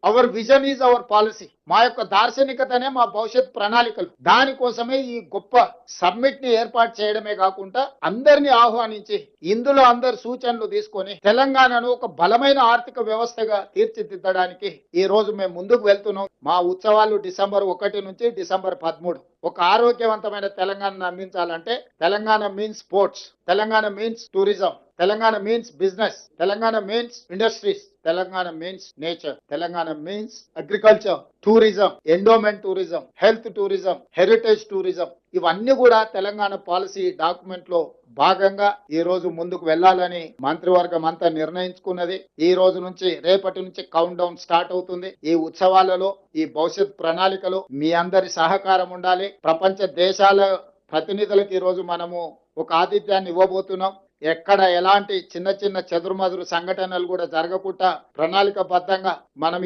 Hour vision is our policy. మా యొక్క దార్శనికతనే మా భవిష్యత్ ప్రణాళికలు. దానికోసమే ఈ గొప్ప సమ్మిట్ ని ఏర్పాటు చేయడమే కాకుండా అందరినీ ఆహ్వానించి ఇందులో అందరు సూచనలు తీసుకొని తెలంగాణను ఒక బలమైన ఆర్థిక వ్యవస్థగా తీర్చిదిద్దడానికి ఈ రోజు మేము ముందుకు వెళ్తున్నాం. మా ఉత్సవాలు డిసెంబర్ 1 నుంచి డిసెంబర్ 13. ఒక ఆరోగ్యవంతమైన తెలంగాణను అందించాలంటే Telangana means sports, Telangana means tourism, Telangana means business, Telangana means industries, Telangana means nature, Telangana means agriculture, tourism, endowment tourism, health tourism, heritage tourism. ఇవన్నీ కూడా తెలంగాణ పాలసీ డాక్యుమెంట్ లో భాగంగా ఈ రోజు ముందుకు వెళ్లాలని మంత్రివర్గం అంతా నిర్ణయించుకున్నది. ఈ రోజు నుంచి రేపటి నుంచి కౌంట్ డౌన్ స్టార్ట్ అవుతుంది. ఈ ఉత్సవాలలో ఈ భవిష్యత్ ప్రణాళికలో మీ అందరి సహకారం ఉండాలి. ప్రపంచ దేశాల ప్రతినిధులకు ఈ రోజు మనము ఒక ఆతిథ్యాన్ని ఇవ్వబోతున్నాం. ఎక్కడ ఎలాంటి చిన్న చిన్న చెదురుమదురు సంఘటనలు కూడా జరగకుండా ప్రణాళికబద్ధంగా మనం